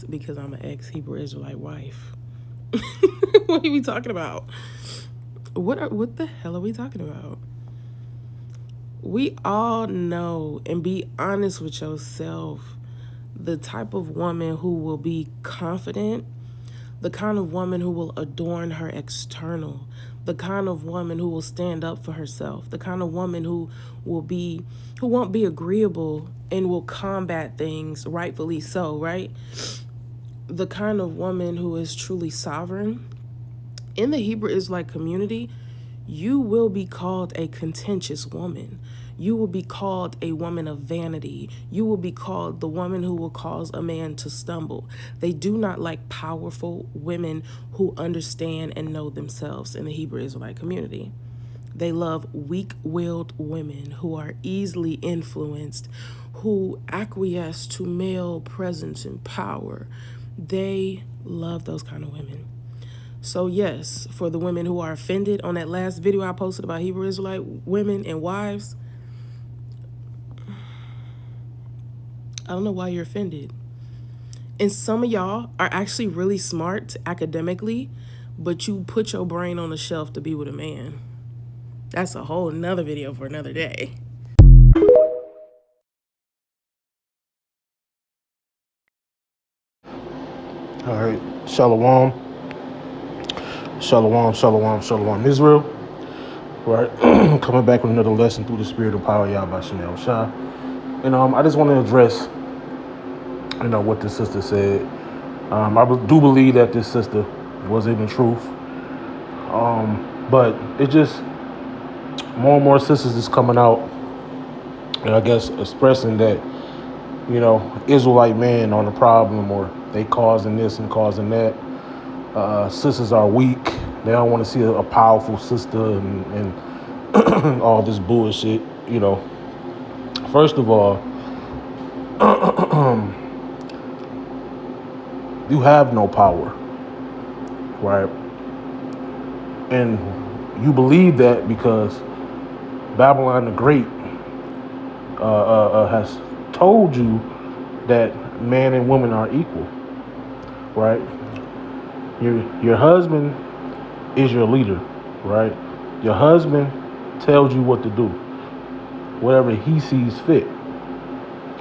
because I'm an ex-Hebrew Israelite wife. What are we talking about? What the hell are we talking about? We all know, and be honest with yourself, the type of woman who will be confident, the kind of woman who will adorn her external, the kind of woman who will stand up for herself, the kind of woman who won't be agreeable and will combat things rightfully so, right? The kind of woman who is truly sovereign. In the Hebrew Israelite community, you will be called a contentious woman. You will be called a woman of vanity. You will be called the woman who will cause a man to stumble. They do not like powerful women who understand and know themselves in the Hebrew Israelite community. They love weak-willed women who are easily influenced, who acquiesce to male presence and power. They love those kind of women. So yes, for the women who are offended on that last video I posted about Hebrew Israelite women and wives, I don't know why you're offended. And some of y'all are actually really smart academically, but you put your brain on the shelf to be with a man. That's a whole nother video for another day. All right, Shalom, Shalom, Shalom, Shalom, Israel. Right, coming back with another lesson through the spirit of power, Yahweh Shem Shah. And I just want to address, what the sister said. I do believe that this sister was in the truth. But it just more and more sisters is coming out, and I guess expressing that, Israelite men are the problem, or they causing this and causing that. Sisters are weak. They don't want to see a powerful sister and all this bullshit. First of all, you have no power, right? And you believe that because Babylon the Great has told you that man and woman are equal, right? Your husband is your leader, right? Your husband tells you what to do, whatever he sees fit,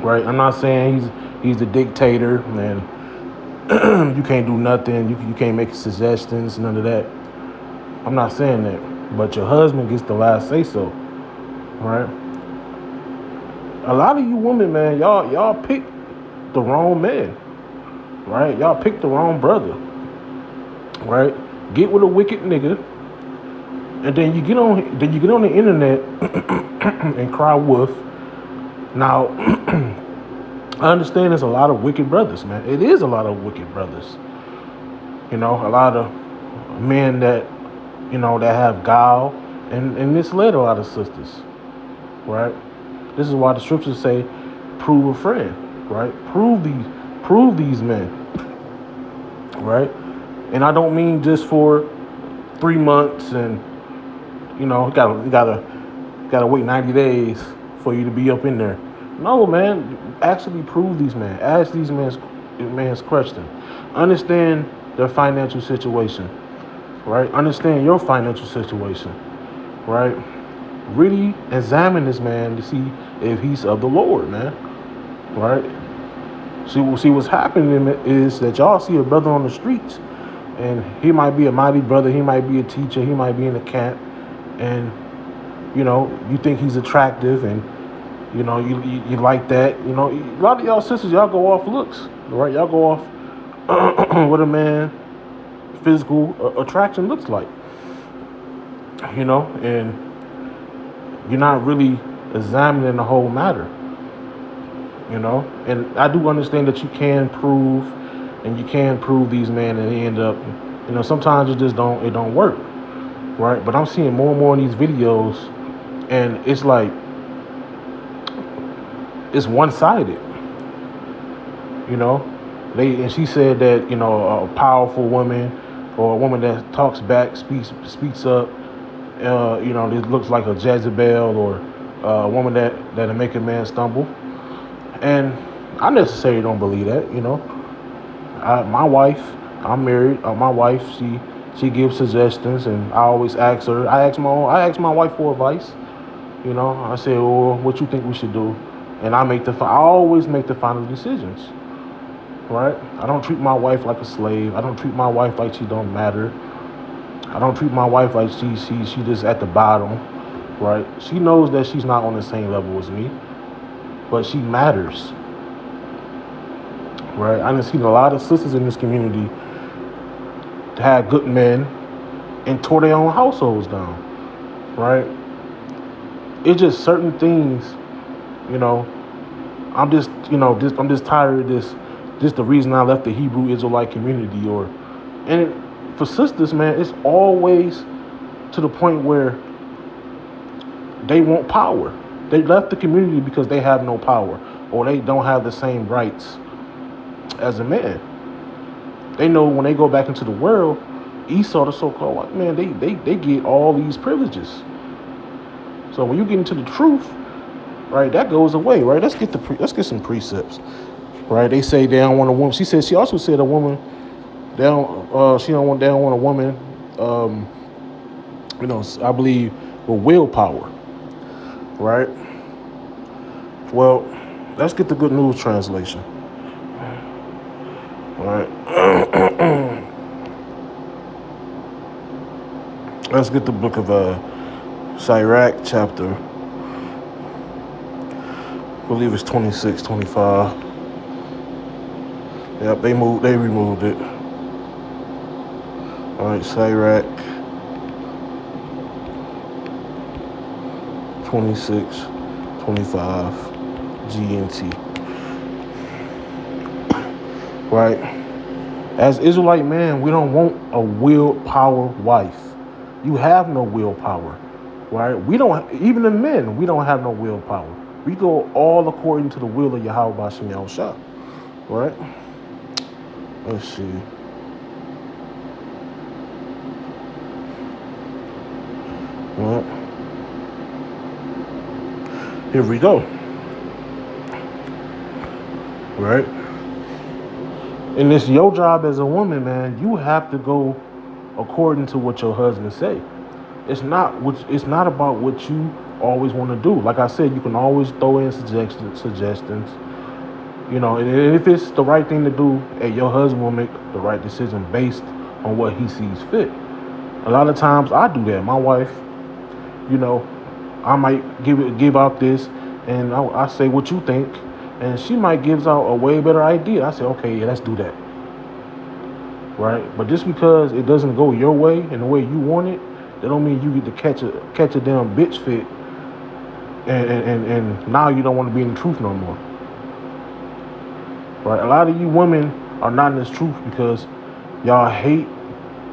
right? I'm not saying he's a dictator and you can't do nothing, you can't make suggestions, none of that. I'm not saying that, but your husband gets the last say so, right? A lot of you women, man, y'all pick the wrong man, right? Y'all pick the wrong brother, right? Get with a wicked nigga, and then you get on the internet and cry wolf. Now, I understand there's a lot of wicked brothers, man. It is a lot of wicked brothers. A lot of men that that have guile and misled a lot of sisters, right? This is why the scriptures say, prove a friend, right? Prove these men, right? And I don't mean just for 3 months and you gotta wait 90 days for you to be up in there. No, man, actually prove these men. Ask these man's question. Understand their financial situation, right? Understand your financial situation, right? Really examine this man to see if he's of the Lord, man, right? See what's happening is that y'all see a brother on the streets, and he might be a mighty brother, he might be a teacher, he might be in a camp, and you think he's attractive, and you like that. A lot of y'all sisters, y'all go off looks, right? Y'all go off what a man physical attraction looks like, and you're not really examining the whole matter, and I do understand that you can prove these men, and they end up, sometimes it don't work, right? But I'm seeing more and more in these videos, and it's like it's one-sided, and she said that a powerful woman or a woman that talks back, speaks up, this looks like a Jezebel, or a woman that'll make a man stumble. And I necessarily don't believe that, My wife, I'm married. My wife, she gives suggestions, and I always ask her. I ask my wife for advice. You know, I say, well, what you think we should do, and I always make the final decisions. Right? I don't treat my wife like a slave. I don't treat my wife like she don't matter. I don't treat my wife like she just at the bottom. Right? She knows that she's not on the same level as me, but she matters. Right? I've seen a lot of sisters in this community had good men and tore their own households down. Right? It's just certain things, you know. I'm just tired of this. This the reason I left the Hebrew Israelite community, for sisters, man, it's always to the point where they want power. They left the community because they have no power, or they don't have the same rights as a man. They know when they go back into the world, Esau, the so-called white man, they get all these privileges. So when you get into the truth, right, that goes away, right? Let's get some precepts, right? They say they don't want a woman. She also said a woman, they don't want a woman, I believe with willpower, right? Well, let's get the Good News translation, right? Let's get the book of Sirach chapter, I believe it's 26, 25. Yep, they removed it. All right, Sirach 26, 25, GNT. Right? As Israelite man, we don't want a willpower wife. You have no willpower, right? Even the men, we don't have no willpower. We go all according to the will of Yahweh B'Shem Yahushua, right? Let's see. Right. Here we go. Right? And it's your job as a woman, man. You have to go according to what your husband say. It's not about what you always want to do. Like I said, you can always throw in suggestions. You know, and if it's the right thing to do, your husband will make the right decision based on what he sees fit. A lot of times I do that. My wife, you know, I might give out this, and I say what you think, and she might gives out a way better idea. I say, okay, yeah, let's do that. Right? But just because it doesn't go your way and the way you want it, that don't mean you get to catch a damn bitch fit, and now you don't want to be in the truth no more. Right? A lot of you women are not in this truth because y'all hate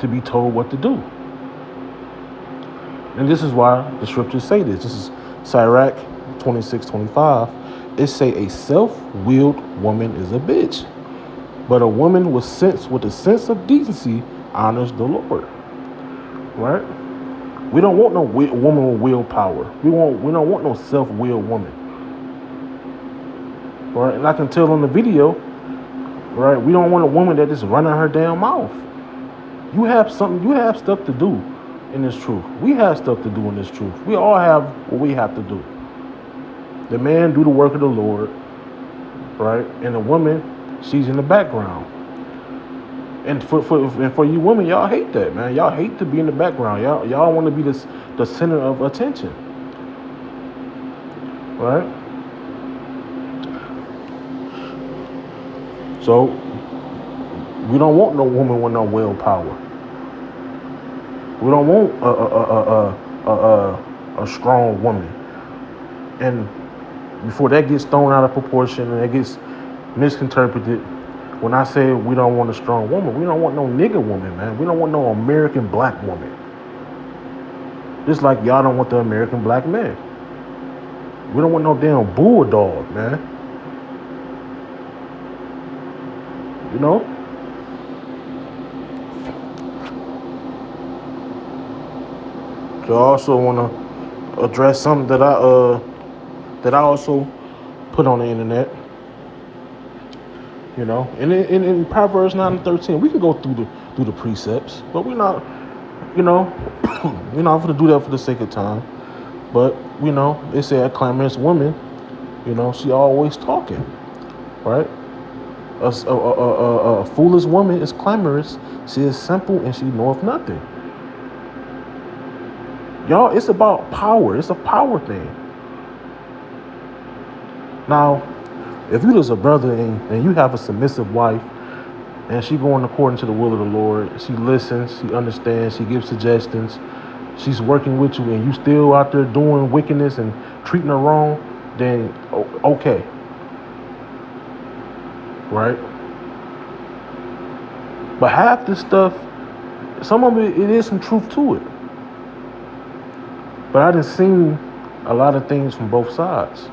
to be told what to do. And this is why the scriptures say this. This is Sirach 26:25. It say a self-willed woman is a bitch, but a woman with a sense of decency honors the Lord. Right? We don't want no woman with willpower. We don't want no self-willed woman. Right? And I can tell on the video, right? We don't want a woman that is running her damn mouth. You have stuff to do in this truth. We have stuff to do in this truth. We all have what we have to do. The man do the work of the Lord, right? And the woman, she's in the background. And for you women, y'all hate that, man. Y'all hate to be in the background. Y'all want to be the center of attention, right? So we don't want no woman with no willpower. We don't want a strong woman. And before that gets thrown out of proportion and it gets misinterpreted, when I say we don't want a strong woman, we don't want no nigger woman, man. We don't want no American black woman. Just like y'all don't want the American black man. We don't want no damn bulldog, man. You know? So I also want to address something that I also put on the internet. In Proverbs 9 and 13, we can go through the precepts, but we're not, you know, we're not going to do that for the sake of time. But they say a clamorous woman, she always talking, right? A foolish woman is clamorous. She is simple and she knoweth nothing. Y'all, it's about power. It's a power thing. Now, if you as a brother and you have a submissive wife and she going according to the will of the Lord, she listens, she understands, she gives suggestions, she's working with you, and you still out there doing wickedness and treating her wrong, then okay. Right? But half this stuff, some of it is some truth to it. But I done seen a lot of things from both sides.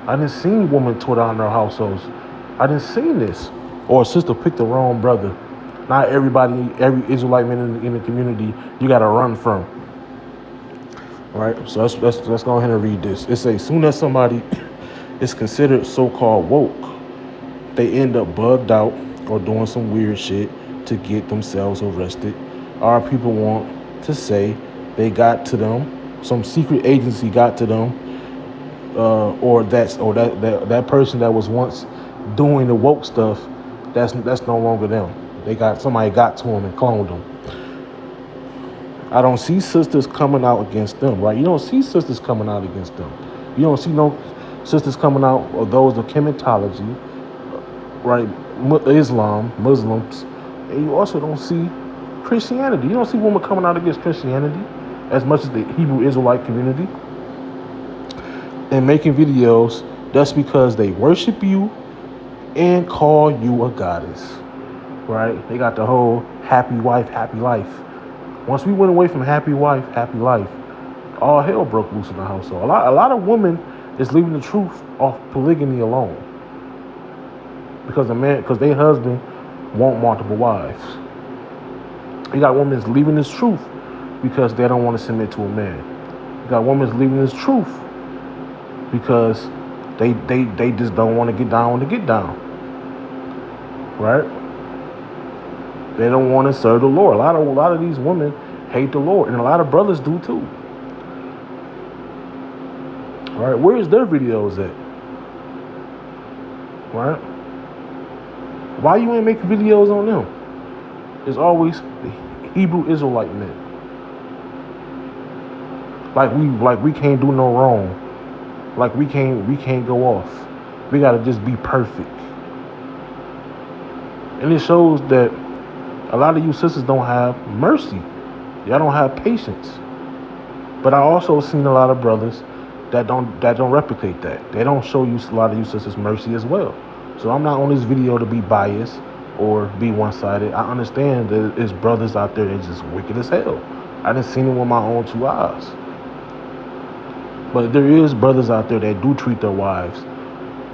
I done seen women tore down their households. I done seen this. Or a sister picked the wrong brother. Not everybody, every Israelite man in the community, you got to run from. Right? So let's go ahead and read this. It says, soon as somebody is considered so-called woke, they end up bugged out or doing some weird shit to get themselves arrested. Our people want to say they got to them. Some secret agency got to them. Or that person that was once doing the woke stuff, that's no longer them. Somebody got to them and cloned them. I don't see sisters coming out against them, right? You don't see sisters coming out against them. You don't see no sisters coming out of those of chematology, right? Islam, Muslims, and you also don't see Christianity. You don't see women coming out against Christianity as much as the Hebrew Israelite community and making videos. That's because they worship you and call you a goddess, right? They got the whole happy wife, happy life. Once we went away from happy wife, happy life, all hell broke loose in the household. A lot of women is leaving the truth off polygamy alone because their husband want multiple wives. You got women that's leaving this truth because they don't want to submit to a man. You got women that's leaving this truth because they just don't want to get down right? They don't want to serve the Lord. A lot of these women hate the Lord, and a lot of brothers do too. Right? Where is their videos at? Right? Why you ain't making videos on them? It's always the Hebrew Israelite men. Like we can't do no wrong. Like we can't go off. We gotta just be perfect. And it shows that a lot of you sisters don't have mercy. Y'all don't have patience. But I also seen a lot of brothers that don't replicate that. They don't show you a lot of you sisters mercy as well. So I'm not on this video to be biased or be one-sided. I understand that there's brothers out there that's just wicked as hell. I done seen it with my own two eyes. But there is brothers out there that do treat their wives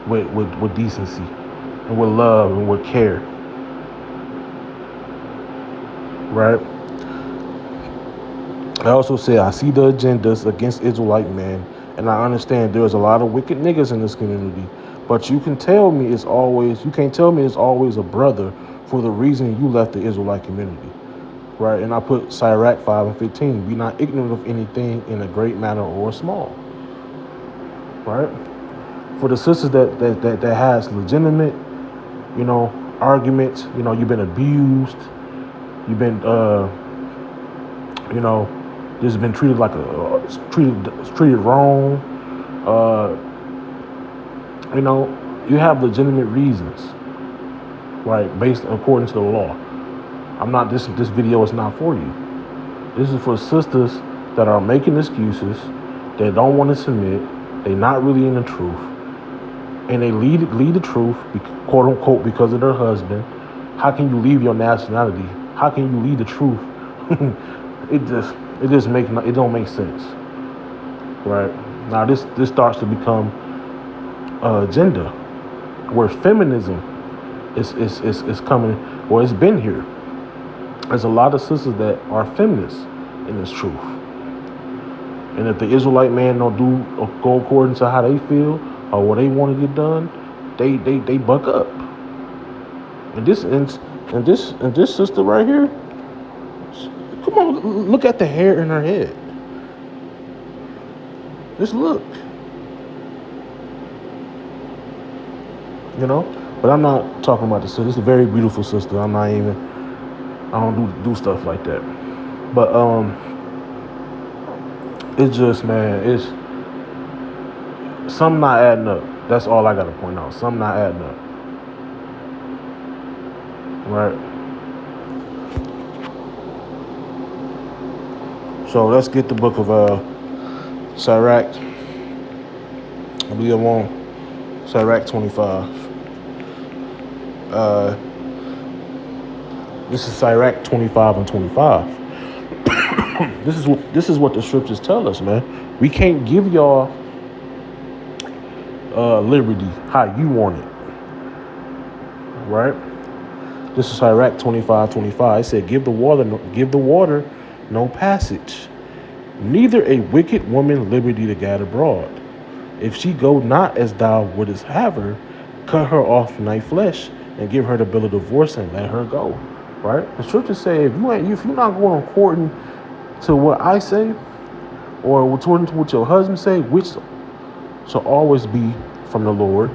with decency and with love and with care. Right? I also say I see the agendas against Israelite men, and I understand there's a lot of wicked niggas in this community. But you can't tell me it's always a brother for the reason you left the Israelite community. Right? And I put Sirach 5:15. Be not ignorant of anything in a great matter or small. Right? For the sisters that has legitimate, arguments, you've been abused, you've been this has been treated treated wrong. You have legitimate reasons, right? Based according to the law. I'm not. This video is not for you. This is for sisters that are making excuses. They don't want to submit. They're not really in the truth, and they lead the truth, quote unquote, because of their husband. How can you leave your nationality? How can you lead the truth? It don't make sense, right? Now this starts to become agenda, where feminism is coming, or it's been here. There's a lot of sisters that are feminists in this truth, and if the Israelite man don't go according to how they feel or what they want to get done, they buck up. And this sister right here, come on, look at the hair in her head. Just look. You know? But I'm not talking about this sister. This is a very beautiful sister. I don't do stuff like that. But it's just, man, it's something not adding up. That's all I gotta point out. Something not adding up. Right? So let's get the book of Sirach. I believe I'm on Sirach 25. This is Sirach 25 and 25. This is what the scriptures tell us, man. We can't give y'all liberty how you want it, right? This is Sirach 25:25. It said, give the water no passage, neither a wicked woman liberty to gad abroad. If she go not as thou wouldest have her, cut her off from thy flesh, and give her the bill of divorce, and let her go. Right? The scriptures say, if you're not going according to what I say, or according to what your husband say, which shall always be from the Lord,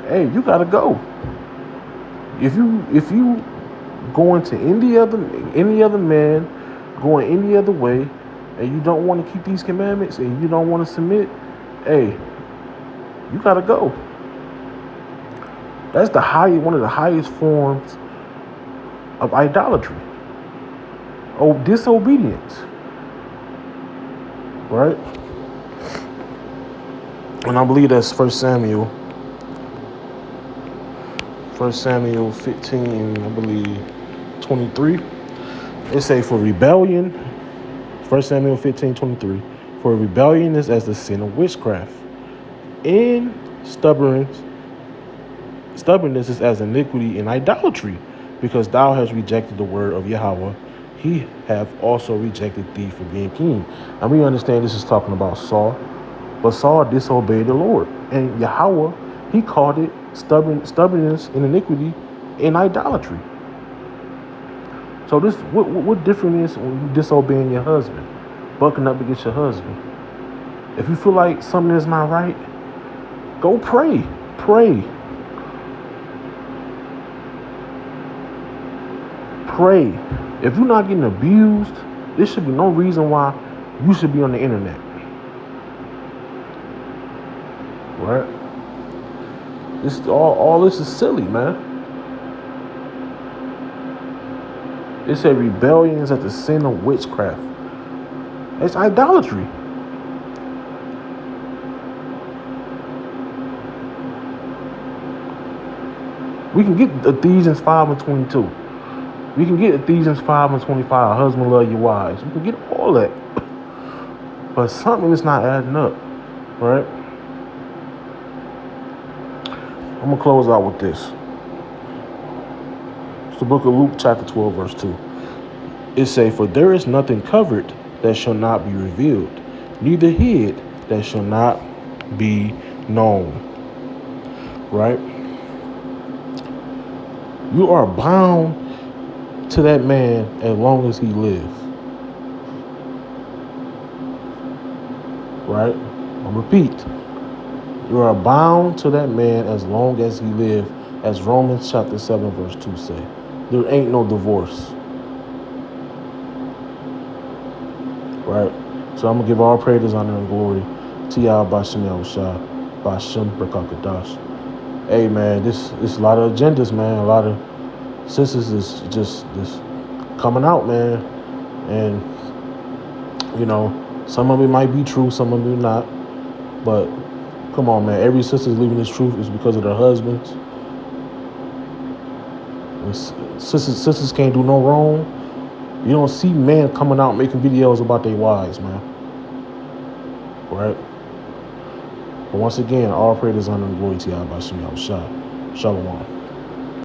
hey, you gotta go. If you going to any other man, going any other way, and you don't want to keep these commandments, and you don't want to submit, hey, you gotta go. That's one of the highest forms of idolatry. Oh, disobedience. Right? And I believe that's 1 Samuel 15, I believe 23. It say for rebellion, 1 Samuel 15:23, for rebellion is as the sin of witchcraft, and stubbornness is as iniquity and idolatry, because thou hast rejected the word of Yahweh, he hath also rejected thee for being king. And we understand this is talking about Saul, but Saul disobeyed the Lord, and Yahweh, he called it stubbornness and iniquity and idolatry. So this, what difference is when you disobeying your husband, bucking up against your husband? If you feel like something is not right, go pray. Pray. If you're not getting abused, there should be no reason why you should be on the internet. Right? This all this is silly, man. It said rebellion is at the sin of witchcraft. It's idolatry. We can get Ephesians 5:22. We can get Ephesians 5:25. Husband, love your wives. We can get all that. But something is not adding up, right? I'm going to close out with this. It's the book of Luke chapter 12, verse 2. It say, for there is nothing covered that shall not be revealed, neither hid that shall not be known. Right? You are bound to that man as long as he lives. Right? I'll repeat. You are bound to that man as long as he lives, as Romans chapter 7 verse 2 say. There ain't no divorce. Right? So I'm going to give all praise, honor, and glory to Yah Bashem Yahushua, Bashem Brakakadash. Hey, man, this a lot of agendas, man. A lot of sisters is just coming out, man. And, you know, some of it might be true, some of it not. But come on, man. Every sister's leaving this truth is because of their husbands. And sisters can't do no wrong. You don't see men coming out making videos about their wives, man. Right? But once again, all praise, honor, and glory to Yahweh Bashem Yahushua. Shalom.